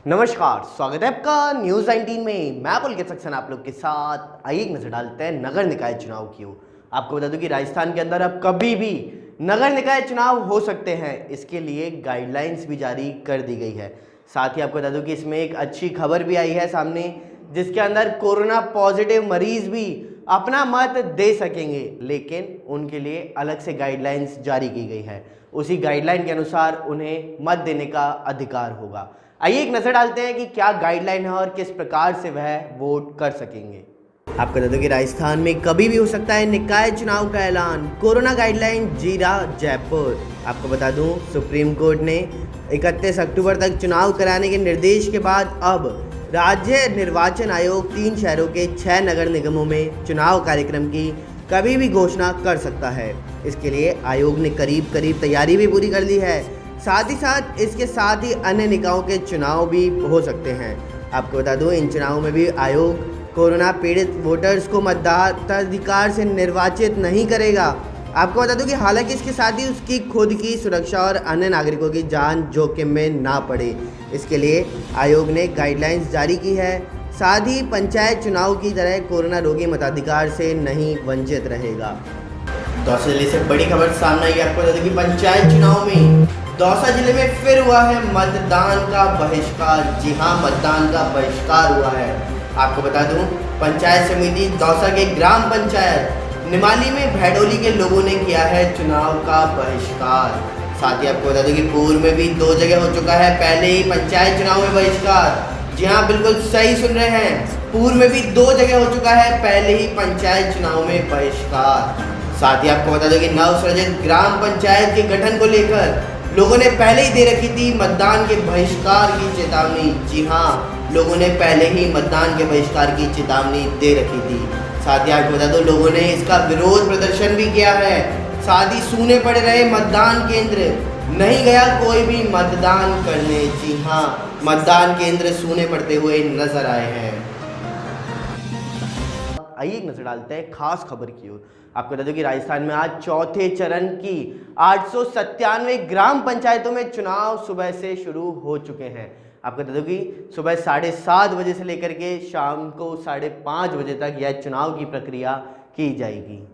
नमस्कार, स्वागत है आपका न्यूज़ 19 में। मैं पुलकित सक्सेना आप लोग के साथ। आइए एक नजर डालते हैं नगर निकाय चुनाव की ओर। आपको बता दूं कि राजस्थान के अंदर अब कभी भी नगर निकाय चुनाव हो सकते हैं, इसके लिए गाइडलाइंस भी जारी कर दी गई है। साथ ही आपको बता दूं कि इसमें एक अच्छी खबर भी आई है सामने, जिसके अंदर कोरोना पॉजिटिव मरीज भी अपना मत दे सकेंगे, लेकिन उनके लिए अलग से गाइडलाइंस जारी की गई है। उसी गाइडलाइन के अनुसार उन्हें मत देने का अधिकार होगा। आइए एक नजर डालते हैं कि क्या गाइडलाइन है और किस प्रकार से वह वोट कर सकेंगे। आपको बता दूं कि राजस्थान में कभी भी हो सकता है निकाय चुनाव का ऐलान। कोरोना गाइडलाइन जीरा जयपुर। आपको बता दूं सुप्रीम कोर्ट ने 31 अक्टूबर तक चुनाव कराने के निर्देश के बाद अब राज्य निर्वाचन आयोग 3 शहरों के 6 नगर निगमों में चुनाव कार्यक्रम की कभी भी घोषणा कर सकता है। इसके लिए आयोग ने करीब करीब तैयारी भी पूरी कर ली है। साथ ही साथ इसके साथ ही अन्य निकायों के चुनाव भी हो सकते हैं। आपको बता दूं इन चुनावों में भी आयोग कोरोना पीड़ित वोटर्स को मताधिकार से निर्वाचित नहीं करेगा। आपको बता दूं कि हालांकि इसके साथ ही उसकी खुद की सुरक्षा और अन्य नागरिकों की जान जोखिम में ना पड़े, इसके लिए आयोग ने गाइडलाइंस जारी की है। साथ ही पंचायत चुनाव की तरह कोरोना रोगी मताधिकार से नहीं वंचित रहेगा। दौसा जिले से बड़ी खबर सामने आई। आपको बता दें कि पंचायत चुनाव में दौसा जिले में फिर हुआ है मतदान का बहिष्कार। जी हां, मतदान का बहिष्कार हुआ है। आपको बता दूं पंचायत समिति दौसा के ग्राम पंचायत निमाली में भैडोली के लोगों ने किया है चुनाव का बहिष्कार। साथ ही आपको बता दूं कि पूर्व में भी 2 जगह हो चुका है पहले ही पंचायत चुनाव में बहिष्कार। जी हाँ, बिल्कुल सही सुन रहे हैं, पूर्व में भी 2 जगह हो चुका है पहले ही पंचायत चुनाव में बहिष्कार। साथ ही आपको बता दूं कि नवसृजित ग्राम पंचायत के गठन को लेकर लोगों ने पहले ही दे रखी थी मतदान के बहिष्कार की चेतावनी। जी हाँ, लोगों ने पहले ही मतदान के बहिष्कार की चेतावनी दे रखी थी। साथ ही आपको बता दो लोगों ने इसका विरोध प्रदर्शन भी किया है। साथ ही सूने पड़े रहे मतदान केंद्र, नहीं गया कोई भी मतदान करने। जी हाँ, मतदान केंद्र सूने पड़ते हुए नजर आए हैं। आइए एक नजर डालते हैं खास खबर की ओर। आपको बता दूं कि राजस्थान में आज चौथे चरण की 897 ग्राम पंचायतों में चुनाव सुबह से शुरू हो चुके हैं। आपको बता दूं कि सुबह 7:30 बजे से लेकर के शाम को 5:30 बजे तक यह चुनाव की प्रक्रिया की जाएगी।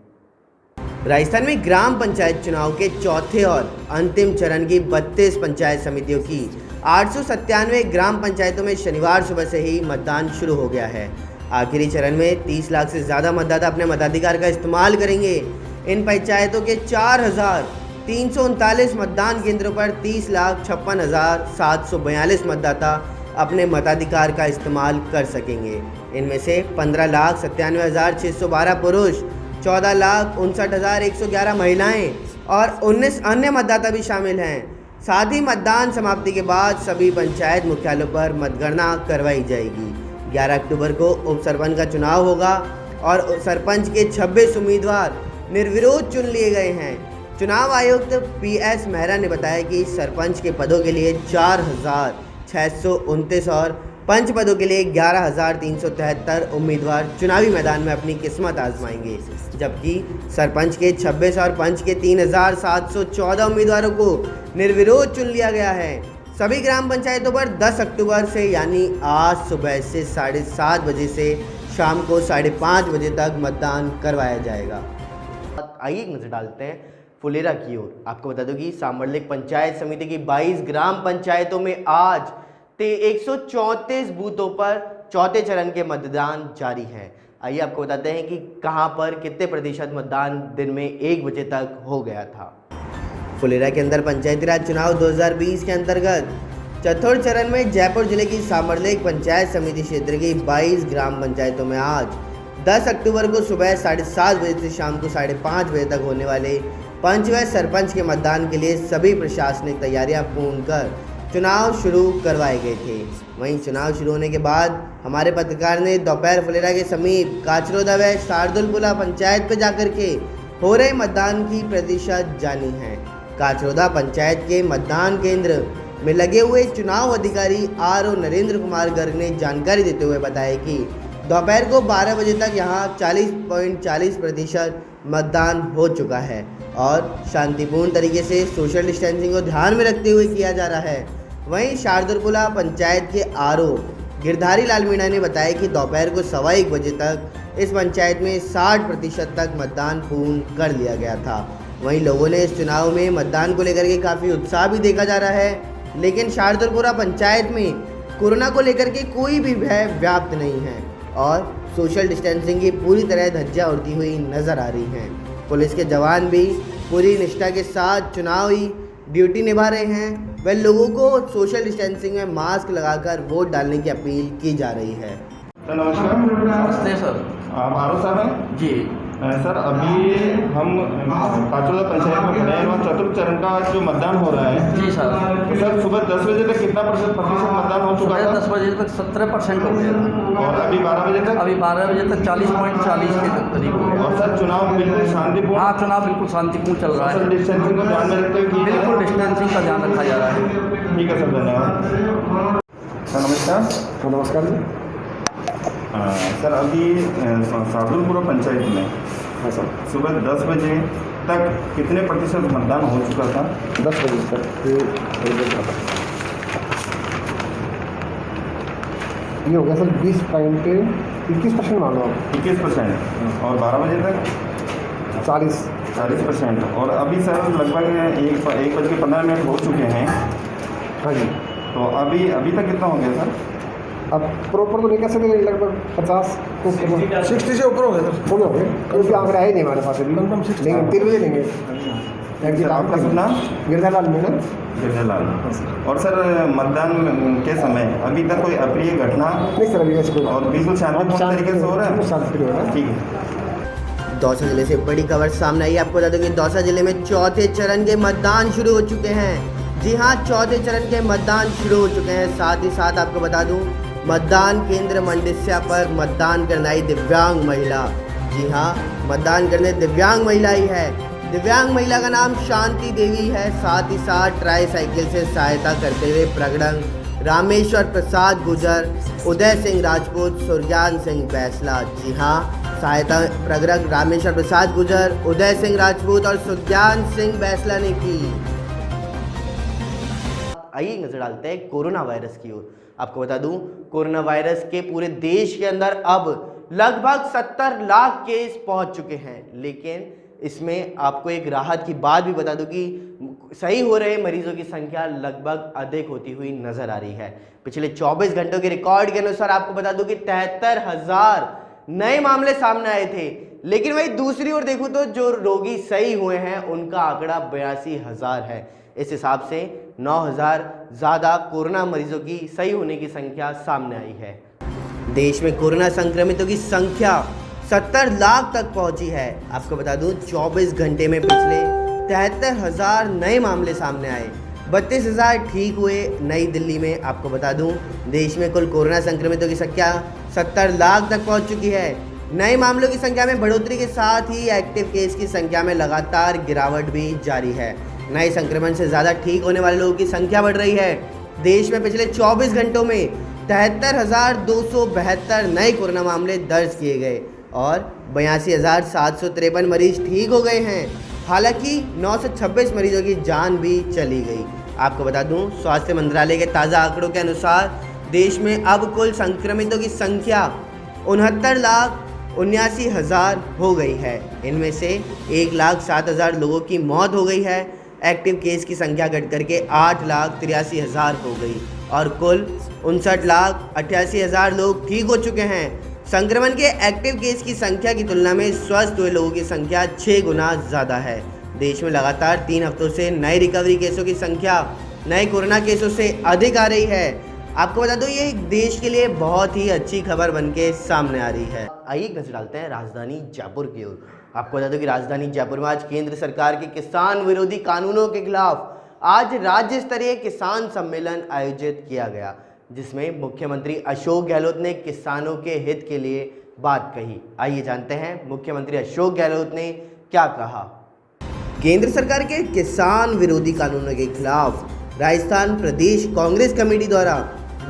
राजस्थान में ग्राम पंचायत चुनाव के चौथे और अंतिम चरण की 32 पंचायत समितियों की 897 ग्राम पंचायतों में शनिवार सुबह से ही मतदान शुरू हो गया है। आखिरी चरण में 30 लाख से ज़्यादा मतदाता अपने मताधिकार का इस्तेमाल करेंगे। इन पंचायतों के 4,339 मतदान केंद्रों पर 30,56,742 मतदाता अपने मताधिकार का इस्तेमाल कर सकेंगे। इनमें से 15,97,612 पुरुष, 14,59,111 महिलाएं और 19 अन्य मतदाता भी शामिल हैं। साथ ही मतदान समाप्ति के बाद सभी पंचायत मुख्यालयों पर मतगणना करवाई जाएगी। 11 अक्टूबर को उप सरपंच का चुनाव होगा और सरपंच के 26 उम्मीदवार निर्विरोध चुन लिए गए हैं। चुनाव आयुक्त PS मेहरा ने बताया कि सरपंच के पदों के लिए 4,629 और पंच पदों के लिए 11,373 उम्मीदवार चुनावी मैदान में अपनी किस्मत आजमाएंगे, जबकि सरपंच के 26 और पंच के 3,714 उम्मीदवारों को निर्विरोध चुन लिया गया है। सभी ग्राम पंचायतों पर 10 अक्टूबर से यानी आज सुबह से 7:30 बजे से शाम को 5:30 बजे तक मतदान करवाया जाएगा। आइए एक नजर डालते हैं फुलेरा की ओर। आपको बता दूं कि सामरलेक पंचायत समिति की 22 ग्राम पंचायतों में आज 134 बूथों पर चौथे चरण के मतदान जारी है। आइए आपको बताते हैं कि कहां पर कितने प्रतिशत मतदान दिन में 1 बजे तक हो गया था। फुलेरा के अंदर पंचायती राज चुनाव 2020 के अंतर्गत चतुर्थ चरण में जयपुर जिले की सामरलेक पंचायत समिति क्षेत्र की 22 ग्राम पंचायतों में आज 10 अक्टूबर को सुबह 7:30 बजे से शाम को 5:30 बजे तक होने वाले पंच व सरपंच के मतदान के लिए सभी प्रशासनिक तैयारियां पूर्ण कर चुनाव शुरू करवाए गए थे। वहीं चुनाव शुरू होने के बाद हमारे पत्रकार ने दोपहर फुलेरा के समीप काचरोदा व शार्दुलपुरा पंचायत पर जाकर के हो रहे मतदान की प्रतिशत जानी है। काचरोदा पंचायत के मतदान केंद्र में लगे हुए चुनाव अधिकारी RO नरेंद्र कुमार गर्ग ने जानकारी देते हुए बताया कि दोपहर को 12 बजे तक यहां 40.40% मतदान हो चुका है और शांतिपूर्ण तरीके से सोशल डिस्टेंसिंग को ध्यान में रखते हुए किया जा रहा है। वहीं शार्दुलपुरा पंचायत के आरओ गिरधारी लाल मीणा ने बताया कि दोपहर को 1:15 बजे तक इस पंचायत में 60% तक मतदान पूर्ण कर लिया गया था। वहीं लोगों ने इस चुनाव में मतदान को लेकर के काफ़ी उत्साह भी देखा जा रहा है, लेकिन शार्दुलपुरा पंचायत में कोरोना को लेकर के कोई भी भय व्याप्त नहीं है और सोशल डिस्टेंसिंग की पूरी तरह धज्जियां उड़ती हुई नजर आ रही हैं। पुलिस के जवान भी पूरी निष्ठा के साथ चुनावी ड्यूटी निभा रहे हैं। वह लोगों को सोशल डिस्टेंसिंग में मास्क लगाकर वोट डालने की अपील की जा रही है। सर नमस्कार। नमस्ते सर। आप आरओ साहब हैं जी सर। अभी हम पाचोदा पंचायत में खड़े हैं और चतुर्थ चरण का जो मतदान हो रहा है। जी सर। तो सर सुबह 10 बजे तक कितना प्रतिशत मतदान हो चुका है? 10 बजे तक 17% हो गया और अभी 12 बजे तक? अभी 12 बजे तक 40.40 के करीब हो गया। और सर चुनाव बिल्कुल शांतिपूर्ण? हाँ, चुनाव बिल्कुल शांतिपूर्ण चल रहा है। सोशल डिस्टेंसिंग को ध्यान में रखते हुए बिल्कुल डिस्टेंसिंग का ध्यान रखा जा रहा है। ठीक है सर, धन्यवाद। सर नमस्कार। नमस्कार जी। सर अभी शार्दुलपुरा पंचायत में हाँ सर, सुबह 10 बजे तक कितने प्रतिशत मतदान हो चुका था? 10 बजे तक ये हो गया सर 20.21% मान लो आप। 21%। और 12 बजे तक 40%। और अभी सर लगभग 1:15 हो चुके हैं। हाँ जी। तो अभी तक कितना हो गया सर? अब प्रॉपर तो नहीं कह सकते, लगभग 50 को 60 से ऊपर हो गया सर। हो गए क्योंकि आंकड़ा है नहीं हमारे पास अभी, लेकिन 3 बजे लेंगे। आपका शुभ नाम? गिरधारी लाल मीणा। गिरधारी लाल। और सर मतदान के समय अभी तक कोई अप्रिय घटना? नहीं सर, अभी ऐसे कोई और बिल्कुल शांतिपूर्ण तरीके से हो रहा है? शांति हो रहा है। ठीक है। दौसा जिले से बड़ी खबर सामने आई। आपको बता दें कि दौसा जिले में चौथे चरण के मतदान शुरू हो चुके हैं। जी हाँ, चौथे चरण के मतदान शुरू हो चुके हैं। साथ ही साथ आपको बता दूं, मतदान केंद्र मंडिस्या पर मतदान करने आई दिव्यांग महिला। जी हाँ, मतदान करने दिव्यांग महिला ही है। दिव्यांग महिला का नाम शांति देवी है। साथ ही साथ ट्राईसाइकिल से सहायता करते हुए प्रगड़ंग रामेश्वर प्रसाद गुजर, उदय सिंह राजपूत, सुरजान सिंह बैसला। जी हाँ, सहायता प्रगड़ंग रामेश्वर प्रसाद गुजर, उदय सिंह राजपूत और सुरजान सिंह बैसला ने की। आइए नजर डालते हैं कोरोना वायरस की ओर। आपको बता दूं, कोरोना वायरस के पूरे देश के अंदर अब लगभग 70 लाख केस पहुंच चुके हैं, लेकिन इसमें आपको एक राहत की बात भी बता दूं कि सही हो रहे मरीजों की संख्या लगभग अधिक होती हुई नजर आ रही है। पिछले 24 घंटों के रिकॉर्ड के अनुसार आपको बता दूं कि 73,000 नए मामले सामने आए थे, लेकिन वही दूसरी ओर देखूं तो जो रोगी सही हुए हैं उनका आंकड़ा 82,000 है। इस हिसाब से 9,000 ज़्यादा कोरोना मरीजों की सही होने की संख्या सामने आई है। देश में कोरोना संक्रमितों की संख्या 70 लाख तक पहुंची है। आपको बता दूं, 24 घंटे में पिछले 73,000 नए मामले सामने आए, 32,000 ठीक हुए। नई दिल्ली में आपको बता दूं, देश में कुल कोरोना संक्रमितों की संख्या 70 लाख तक पहुंच चुकी है। नए मामलों की संख्या में बढ़ोतरी के साथ ही एक्टिव केस की संख्या में लगातार गिरावट भी जारी है। नए संक्रमण से ज़्यादा ठीक होने वाले लोगों की संख्या बढ़ रही है। देश में पिछले 24 घंटों में 73,272 नए कोरोना मामले दर्ज किए गए और 82,753 मरीज ठीक हो गए हैं। हालांकि 926 मरीजों की जान भी चली गई। आपको बता दूं, स्वास्थ्य मंत्रालय के ताज़ा आंकड़ों के अनुसार देश में अब कुल संक्रमितों की संख्या 69,79,000 हो गई है। इनमें से 1,07,000 लोगों की मौत हो गई है। एक्टिव केस की संख्या घट करके 8,83,000 हो गई और कुल 59,88,000 लोग ठीक हो चुके हैं। संक्रमण के एक्टिव केस की संख्या की तुलना में स्वस्थ हुए लोगों की संख्या 6 गुना ज़्यादा है। देश में लगातार 3 हफ्तों से नए रिकवरी केसों की संख्या नए कोरोना केसों से अधिक आ रही है। आपको बता दो, ये देश के लिए बहुत ही अच्छी खबर बनके सामने आ रही है। आइए एक नजर डालते हैं राजधानी जयपुर की ओर। आपको बता दो कि राजधानी जयपुर में आज केंद्र सरकार के किसान विरोधी कानूनों के खिलाफ आज राज्य स्तरीय किसान सम्मेलन आयोजित किया गया, जिसमें मुख्यमंत्री अशोक गहलोत ने किसानों के हित के लिए बात कही। आइए जानते हैं मुख्यमंत्री अशोक गहलोत ने क्या कहा। केंद्र सरकार के किसान विरोधी कानूनों के खिलाफ राजस्थान प्रदेश कांग्रेस कमेटी द्वारा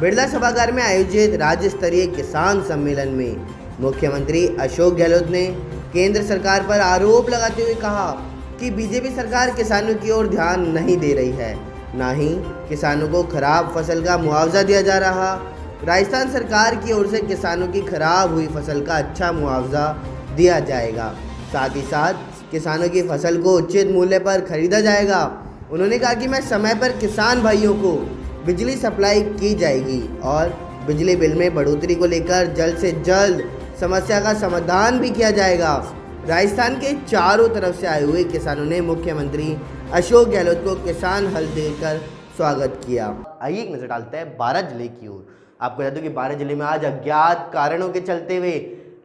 बिरला सभागार में आयोजित राज्य स्तरीय किसान सम्मेलन में मुख्यमंत्री अशोक गहलोत ने केंद्र सरकार पर आरोप लगाते हुए कहा कि बीजेपी सरकार किसानों की ओर ध्यान नहीं दे रही है। ना ही किसानों को खराब फसल का मुआवजा दिया जा रहा। राजस्थान सरकार की ओर से किसानों की खराब हुई फसल का अच्छा मुआवजा दिया जाएगा। साथ ही साथ किसानों की फसल को उचित मूल्य पर खरीदा जाएगा। उन्होंने कहा कि मैं समय पर किसान भाइयों को बिजली सप्लाई की जाएगी और बिजली बिल में बढ़ोतरी को लेकर जल्द से जल्द समस्या का समाधान भी किया जाएगा। राजस्थान के चारों तरफ से आए हुए किसानों ने मुख्यमंत्री अशोक गहलोत को किसान हल देकर स्वागत किया। आइए एक नजर डालते हैं 12 जिले की ओर। आपको बता दूं कि 12 जिले में आज अज्ञात कारणों के चलते हुए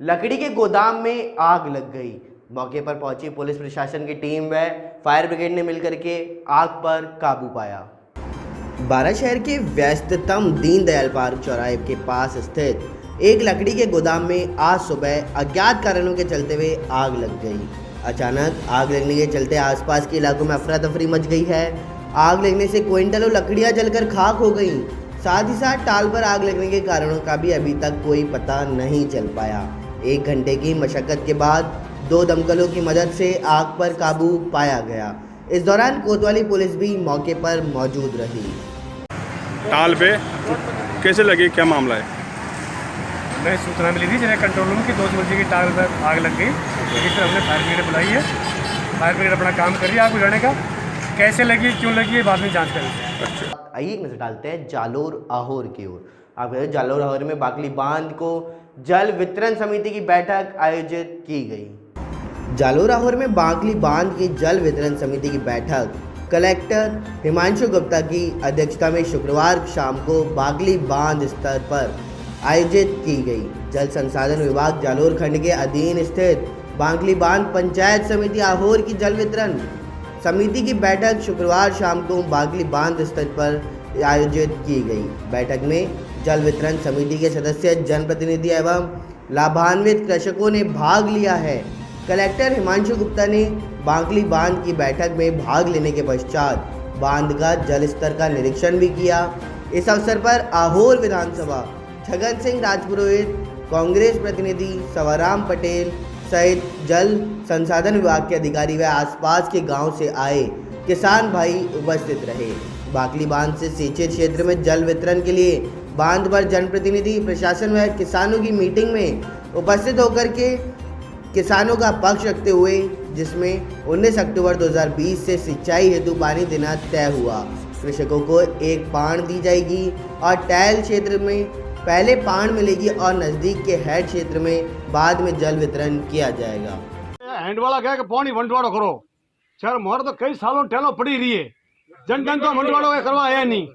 लकड़ी के गोदाम में आग लग गई। मौके पर पहुंची पुलिस प्रशासन की टीम व फायर ब्रिगेड ने मिलकर के आग पर काबू पाया। 12 शहर के व्यस्ततम दीनदयाल पार्क चौराहे के पास स्थित एक लकड़ी के गोदाम में आज सुबह अज्ञात कारणों के चलते हुए आग लग गई। अचानक आग लगने के चलते आसपास के इलाकों में अफरा तफरी मच गई है। आग लगने से क्विंटलों लकड़ियां जलकर खाक हो गईं। साथ ही साथ टाल पर आग लगने के कारणों का भी अभी तक कोई पता नहीं चल पाया। 1 घंटे की मशक्कत के बाद 2 दमकलों की मदद से आग पर काबू पाया गया। इस दौरान कोतवाली पुलिस भी मौके पर मौजूद रही। टाल पे कैसे लगी, क्या मामला है? मैं सूचना मिली थी जनरल कंट्रोल रूम की 2 बजे की टाल पर आग लग गई। इस पर हमने फायर ब्रिगेड बुलाई है। फायर ब्रिगेड अपना काम कर रही है आग बुझाने का। कैसे लगी, क्यों लगी, ये बाद में जांच करेंगे। आइए एक नजर डालते हैं जालोर आहोर की ओर। आप कहते हैं जालोर आहोर में बाकली बांध को जल वितरण समिति की बैठक आयोजित की गई। जालोर आहोर में बाकली बांध की जल वितरण समिति की बैठक कलेक्टर हिमांशु गुप्ता की अध्यक्षता में शुक्रवार शाम को बाकली बांध स्तर पर आयोजित की गई। जल संसाधन विभाग जालोर खंड के अधीन स्थित बाकली बांध पंचायत समिति आहोर की जल वितरण समिति की बैठक शुक्रवार शाम को बाकली बांध स्तर पर आयोजित की गई। बैठक में जल वितरण समिति के सदस्य, जनप्रतिनिधि एवं लाभान्वित कृषकों ने भाग लिया है। कलेक्टर हिमांशु गुप्ता ने बाकली बांध की बैठक में भाग लेने के पश्चात बांध का जल स्तर का निरीक्षण भी किया। इस अवसर पर आहोर विधानसभा छगन सिंह राजपुरोहित, कांग्रेस प्रतिनिधि सवाराम पटेल सहित जल संसाधन विभाग के अधिकारी व आसपास के गांव से आए किसान भाई उपस्थित रहे। बाकली बांध से सिंचित क्षेत्र में जल वितरण के लिए बांध पर जनप्रतिनिधि, प्रशासन व किसानों की मीटिंग में उपस्थित होकर के किसानों का पक्ष रखते हुए, जिसमें 19 अक्टूबर 2020 से सिंचाई हेतु पानी देना तय हुआ। कृषकों को एक पाण दी जाएगी और टैल क्षेत्र में पहले पाण मिलेगी और नज़दीक के हेड क्षेत्र में बाद में जल वितरण किया जाएगा। हैंड वाला कह के पानी बंटवाड़ो करो। सर मोर तो कई सालों टेलो पड़ी रही है। जन जन तो बंटवाड़ो करवाया नहीं।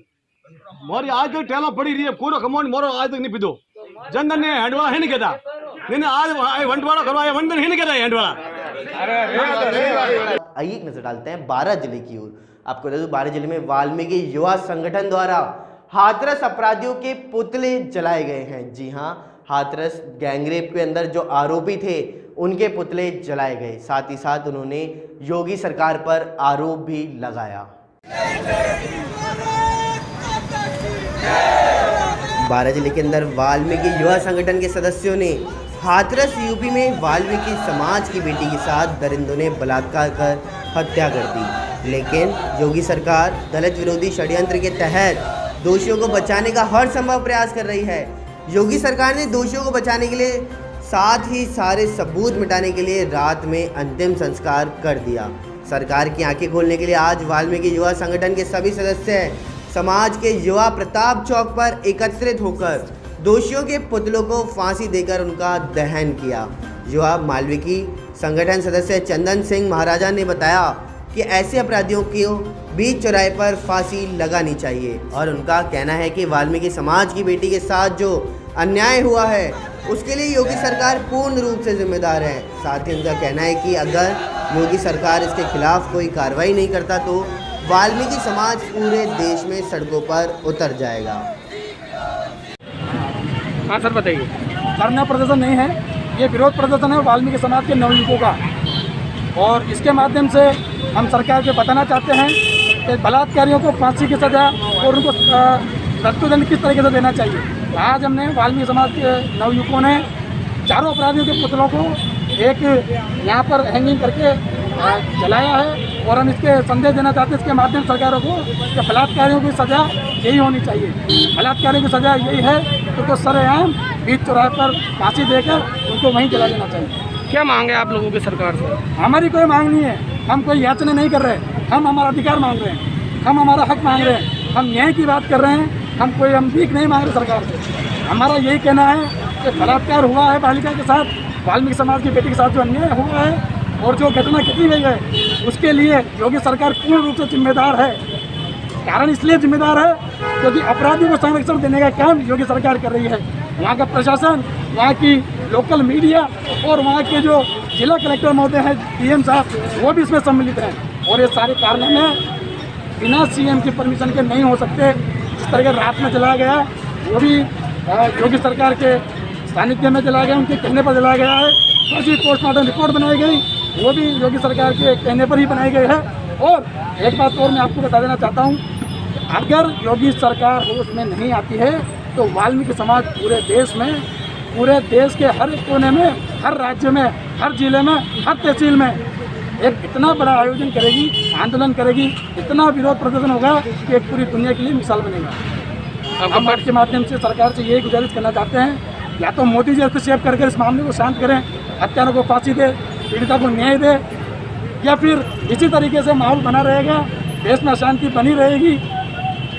मोरी आज तक टेलो पड़ी रही है। पूरा कमौन मोरो आज तक नहीं पीदो। जन जन ने हैंड वाला है नहीं कहता। नहीं आज बंटवाड़ो करवाया, वंदन है नहीं कहता हैंड वाला। आइए एक नजर डालते हैं 12 जिले की ओर। आपको बता दूं 12 जिले में वाल्मीकि युवा संगठन द्वारा हाथरस अपराधियों के पुतले जलाए गए हैं। जी हां, हाथरस गैंगरेप के अंदर जो आरोपी थे उनके पुतले जलाए गए। साथ ही साथ उन्होंने योगी सरकार पर आरोप भी लगाया। 12 जिले के अंदर वाल्मीकि युवा संगठन के सदस्यों ने हाथरस यूपी में वाल्मीकि समाज की बेटी के साथ दरिंदों ने बलात्कार कर हत्या कर दी। लेकिन योगी सरकार दलित विरोधी षड्यंत्र के तहत दोषियों को बचाने का हर संभव प्रयास कर रही है। योगी सरकार ने दोषियों को बचाने के लिए साथ ही सारे सबूत मिटाने के लिए रात में अंतिम संस्कार कर दिया। सरकार की आंखें खोलने के लिए आज वाल्मीकि युवा संगठन के सभी सदस्य समाज के युवा प्रताप चौक पर एकत्रित होकर दोषियों के पुतलों को फांसी देकर उनका दहन किया। युवा वाल्मीकि संगठन सदस्य चंदन सिंह महाराजा ने बताया कि ऐसे अपराधियों को बीच चौराहे पर फांसी लगानी चाहिए और उनका कहना है कि वाल्मीकि समाज की बेटी के साथ जो अन्याय हुआ है उसके लिए योगी सरकार पूर्ण रूप से जिम्मेदार है। साथ ही उनका कहना है कि अगर योगी सरकार इसके खिलाफ कोई कार्रवाई नहीं करता तो वाल्मीकि समाज पूरे देश में सड़कों पर उतर जाएगा। हाँ सर बताइए। धरना प्रदर्शन नहीं है, ये विरोध प्रदर्शन है वाल्मीकि समाज के नवयुवकों का, और इसके माध्यम से हम सरकार को बताना चाहते हैं कि बलात्कारियों को फांसी की सज़ा और उनको मृत्युदंड किस तरीके से देना चाहिए। आज हमने वाल्मीकि समाज के नवयुवकों ने चारों अपराधियों के पुतलों को एक यहाँ पर हैंगिंग करके जलाया है और हम इसके संदेश देना चाहते हैं इसके माध्यम से सरकारों को कि बलात्कारियों की सज़ा यही होनी चाहिए। बलात्कारियों की सज़ा यही है तो उनको सरेआम बीच चौराहे पर फांसी देकर उनको वहीं जला देना चाहिए। क्या मांग है आप लोगों की सरकार से? हमारी कोई मांग नहीं है, हम कोई याचना नहीं कर रहे, हम हमारा अधिकार मांग रहे हैं, हम हमारा हक मांग रहे हैं, हम न्याय की बात कर रहे हैं, हम भीख नहीं मांग रहे सरकार से। हमारा यही कहना है कि बलात्कार हुआ है बालिका के साथ, वाल्मीकि समाज की बेटी के साथ जो अन्याय हुआ है और जो घटना घटी गई है उसके लिए योगी सरकार पूर्ण रूप से जिम्मेदार है। कारण इसलिए जिम्मेदार है क्योंकि अपराधी को संरक्षण देने का काम योगी सरकार कर रही है। वहाँ का प्रशासन, वहाँ की लोकल मीडिया और वहाँ के जो जिला कलेक्टर महोदय हैं, डीएम साहब, वो भी इसमें सम्मिलित हैं। और ये सारे कारनामे बिना सीएम की परमिशन के नहीं हो सकते। जिस तरह के रात में चला गया वो भी योगी सरकार के सानिध्य में चला गया, उनके कहने पर चला गया है। फर्जी पोस्टमार्टम रिपोर्ट बनाई गई वो भी योगी सरकार के कहने पर ही बनाई गई है। और एक बात और मैं आपको बता देना चाहता हूँ, अगर योगी सरकार होश में नहीं आती है तो वाल्मीकि समाज पूरे देश में, पूरे देश के हर एक कोने में, हर राज्य में, हर जिले में, हर तहसील में एक इतना बड़ा आयोजन करेगी, आंदोलन करेगी, इतना विरोध प्रदर्शन होगा कि एक पूरी दुनिया के लिए मिसाल बनेगा। हम बात के माध्यम से सरकार से यही गुजारिश करना चाहते हैं, या तो मोदी जी हस्तक्षेप करके इस मामले को शांत करें, हत्यारों को फांसी दे, पीड़िता को न्याय दे, या फिर इसी तरीके से माहौल बना रहेगा, देश में अशांति बनी रहेगी।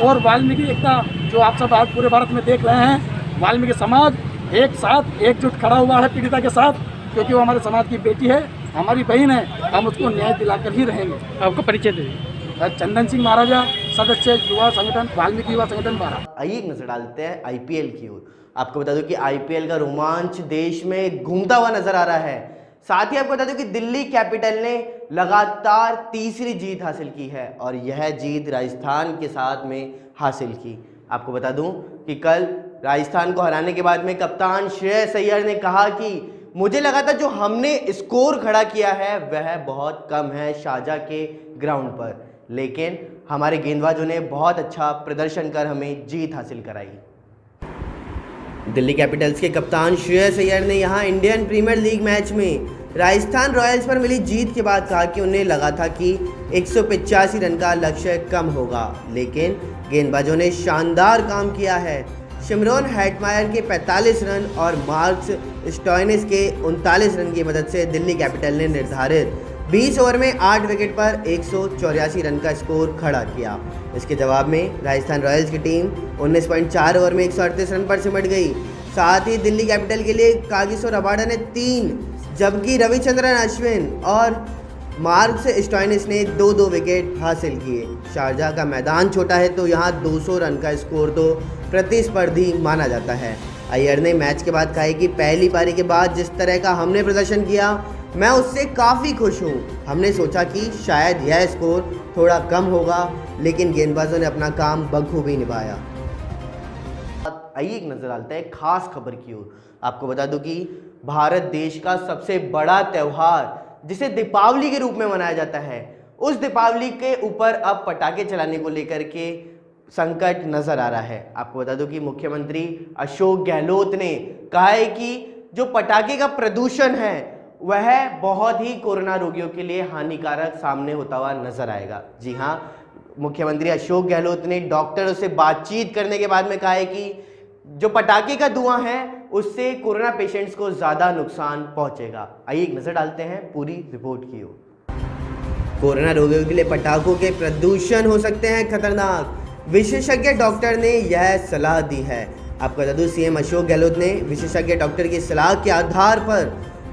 और वाल्मीकि एकता जो आप सब आज पूरे भारत में देख रहे हैं, वाल्मीकि समाज एक साथ एकजुट खड़ा हुआ है पीड़िता के साथ, क्योंकि वो हमारे समाज की बेटी है, हमारी बहन है, हम उसको न्याय दिलाकर ही रहेंगे। आपका परिचय दीजिए। चंदन सिंह महाराजा, सदस्य युवा संगठन, वाल्मीकि युवा संगठन 12। आइए एक नजर डालते हैं आईपीएल की ओर। आपको बता दूं कि आईपीएल का रोमांच देश में घूमता हुआ नजर आ रहा है। साथ ही आपको बता दूं कि दिल्ली कैपिटल ने लगातार तीसरी जीत हासिल की है और यह जीत राजस्थान के साथ में हासिल की। आपको बता दूं कि कल राजस्थान को हराने के बाद में कप्तान श्रेयस अय्यर ने कहा कि मुझे लगा था जो हमने स्कोर खड़ा किया है वह बहुत कम है शारजाह के ग्राउंड पर, लेकिन हमारे गेंदबाजों ने बहुत अच्छा प्रदर्शन कर हमें जीत हासिल कराई। दिल्ली कैपिटल्स के कप्तान श्रेयस अय्यर ने यहां इंडियन प्रीमियर लीग मैच में राजस्थान रॉयल्स पर मिली जीत के बाद कहा कि उन्हें लगा था कि 185 रन का लक्ष्य कम होगा, लेकिन गेंदबाजों ने शानदार काम किया है। शिमरॉन हेटमायर के 45 रन और मार्कस स्टोइनिस के 39 रन की मदद से दिल्ली कैपिटल ने निर्धारित 20 ओवर में 8 विकेट पर 184 रन का स्कोर खड़ा किया। इसके जवाब में राजस्थान रॉयल्स की टीम 19.4 ओवर में 138 रन पर सिमट गई। साथ ही दिल्ली कैपिटल के लिए कागिसो रबाडा ने 3, जबकि रविचंद्रन अश्विन और मार्कस स्टोइनिस ने 2-2 विकेट हासिल किए। शारजाह का मैदान छोटा है तो यहाँ 200 रन का स्कोर तो प्रतिस्पर्धी माना जाता है। अय्यर ने मैच के बाद कहा कि पहली पारी के बाद जिस तरह का हमने प्रदर्शन किया मैं उससे काफ़ी खुश हूँ। हमने सोचा कि शायद यह स्कोर थोड़ा कम होगा, लेकिन गेंदबाजों ने अपना काम बखूबी निभाया। आइए एक नज़र डालते हैं खास खबर की ओर। आपको बता दूं कि भारत देश का सबसे बड़ा त्यौहार जिसे दीपावली के रूप में मनाया जाता है, उस दीपावली के ऊपर अब पटाखे चलाने को लेकर के संकट नजर आ रहा है। आपको बता दूं कि मुख्यमंत्री अशोक गहलोत ने कहा है कि जो पटाखे का प्रदूषण है वह बहुत ही कोरोना रोगियों के लिए हानिकारक सामने होता हुआ नजर आएगा। जी हाँ, मुख्यमंत्री अशोक गहलोत ने डॉक्टरों से बातचीत करने के बाद में कहा है कि जो पटाखे का धुआं है उससे कोरोना पेशेंट्स को ज़्यादा नुकसान पहुंचेगा। आइए एक नज़र डालते हैं पूरी रिपोर्ट की ओर। कोरोना रोगियों के लिए पटाखों के प्रदूषण हो सकते हैं खतरनाक, विशेषज्ञ डॉक्टर ने यह सलाह दी है। आपको बता दूं सीएम अशोक गहलोत ने विशेषज्ञ डॉक्टर की सलाह के आधार पर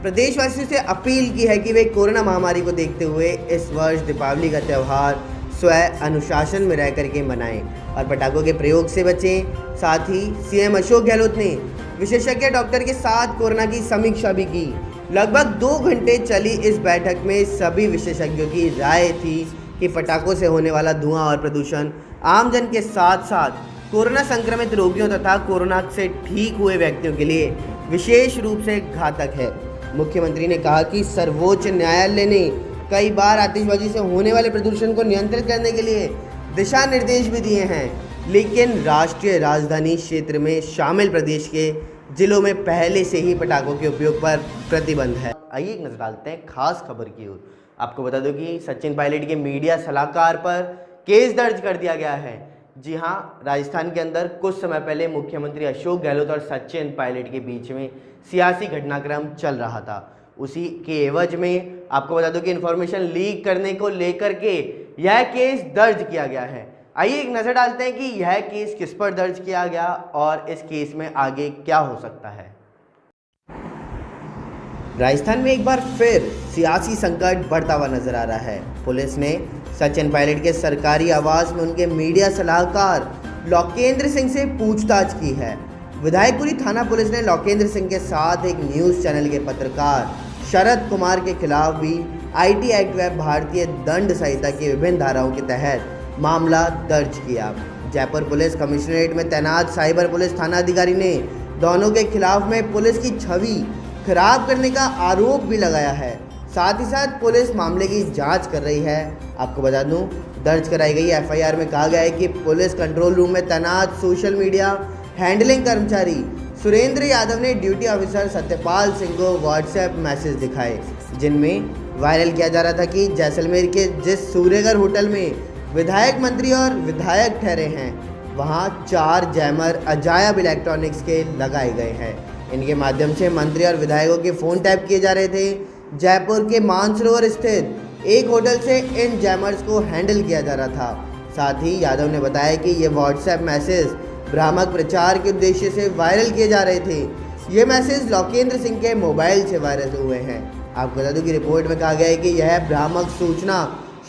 प्रदेशवासियों से अपील की है कि वे कोरोना महामारी को देखते हुए इस वर्ष दीपावली का त्यौहार स्वयं अनुशासन में रह करके मनाएं और पटाखों के प्रयोग से बचें। साथ ही सीएम अशोक गहलोत ने विशेषज्ञ डॉक्टर के साथ कोरोना की समीक्षा भी की। लगभग 2 घंटे चली इस बैठक में सभी विशेषज्ञों की राय थी कि पटाखों से होने वाला धुआं और प्रदूषण आमजन के साथ साथ कोरोना संक्रमित रोगियों तथा कोरोना से ठीक हुए व्यक्तियों के लिए विशेष रूप से घातक है। मुख्यमंत्री ने कहा कि सर्वोच्च न्यायालय ने कई बार आतिशबाजी से होने वाले प्रदूषण को नियंत्रित करने के लिए दिशा निर्देश भी दिए हैं, लेकिन राष्ट्रीय राजधानी क्षेत्र में शामिल प्रदेश के जिलों में पहले से ही पटाखों के उपयोग पर प्रतिबंध है। आइए एक नजर डालते हैं खास खबर की ओर। आपको बता दूं कि सचिन पायलट के मीडिया सलाहकार पर केस दर्ज कर दिया गया है। जी हां, राजस्थान के अंदर कुछ समय पहले मुख्यमंत्री अशोक गहलोत और सचिन पायलट के बीच में सियासी घटनाक्रम चल रहा था। उसी के एवज में आपको बता दूं कि इन्फॉर्मेशन लीक करने को लेकर के यह केस दर्ज किया गया है। आइए एक नज़र डालते हैं कि यह केस किस पर दर्ज किया गया और इस केस में आगे क्या हो सकता है। राजस्थान में एक बार फिर सियासी संकट बढ़ता हुआ नजर आ रहा है। पुलिस ने सचिन पायलट के सरकारी आवास में उनके मीडिया सलाहकार लोकेंद्र सिंह से पूछताछ की है। विधायकपुरी थाना पुलिस ने लोकेंद्र सिंह के साथ एक न्यूज़ चैनल के पत्रकार शरद कुमार के खिलाफ भी IT एक्ट व भारतीय दंड संहिता की विभिन्न धाराओं के तहत मामला दर्ज किया। जयपुर पुलिस कमिश्नरेट में तैनात साइबर पुलिस थाना अधिकारी ने दोनों के खिलाफ में पुलिस की छवि खराब करने का आरोप भी लगाया है। साथ ही साथ पुलिस मामले की जांच कर रही है। आपको बता दूं, दर्ज कराई गई FIR में कहा गया है कि पुलिस कंट्रोल रूम में तैनात सोशल मीडिया हैंडलिंग कर्मचारी सुरेंद्र यादव ने ड्यूटी ऑफिसर सत्यपाल सिंह को व्हाट्सएप मैसेज दिखाए, जिनमें वायरल किया जा रहा था कि जैसलमेर के जिस सूर्यगर होटल में विधायक मंत्री और विधायक ठहरे हैं, वहां 4 जैमर अजायब इलेक्ट्रॉनिक्स के लगाए गए हैं। इनके माध्यम से मंत्री और विधायकों के फ़ोन टैप किए जा रहे थे। जयपुर के मानसरोवर स्थित एक होटल से इन जैमर्स को हैंडल किया जा रहा था। साथ ही यादव ने बताया कि ये व्हाट्सएप मैसेज भ्रामक प्रचार के उद्देश्य से वायरल किए जा रहे थे। ये मैसेज लोकेंद्र सिंह के मोबाइल से वायरल हुए हैं। आपको बता दूं कि रिपोर्ट में कहा गया है कि यह भ्रामक सूचना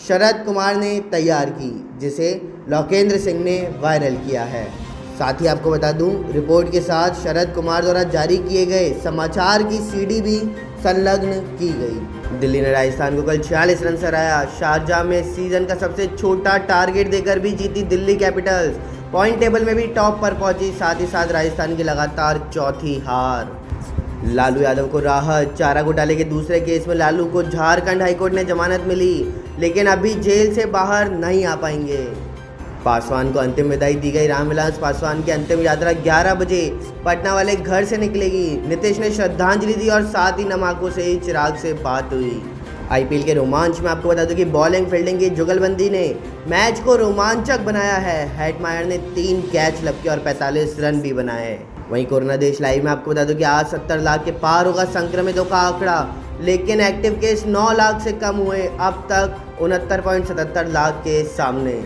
शरद कुमार ने तैयार की, जिसे लोकेंद्र सिंह ने वायरल किया है। साथ ही आपको बता दूं, रिपोर्ट के साथ शरद कुमार द्वारा जारी किए गए समाचार की CD भी संलग्न की गई। दिल्ली ने राजस्थान को कल 46 रन से हराया। शारजाह में सीजन का सबसे छोटा टारगेट देकर भी जीती दिल्ली कैपिटल्स। पॉइंट टेबल में भी टॉप पर पहुंची। साथ ही साथ राजस्थान की लगातार चौथी हार। लालू यादव को राहत। चारा घोटाले के दूसरे केस में लालू को झारखंड हाईकोर्ट ने जमानत मिली, लेकिन अभी जेल से बाहर नहीं आ पाएंगे। पासवान को अंतिम विदाई दी गई। रामविलास पासवान की अंतिम यात्रा 11 बजे पटना वाले घर से निकलेगी। नीतीश ने श्रद्धांजलि दी और साथ ही नमाकों से चिराग से बात हुई। IPL के रोमांच में आपको बता दूं कि बॉलिंग फील्डिंग की जुगलबंदी ने मैच को रोमांचक बनाया है। हेटमायर ने 3 कैच लपके और 45 रन भी बनाए। वहीं कोरोना देश लाइव में आपको बता दूं कि आज 70 लाख के पार होगा संक्रमितों का आंकड़ा, लेकिन एक्टिव केस 9 लाख से कम हुए। अब तक 69.77 लाख के सामने।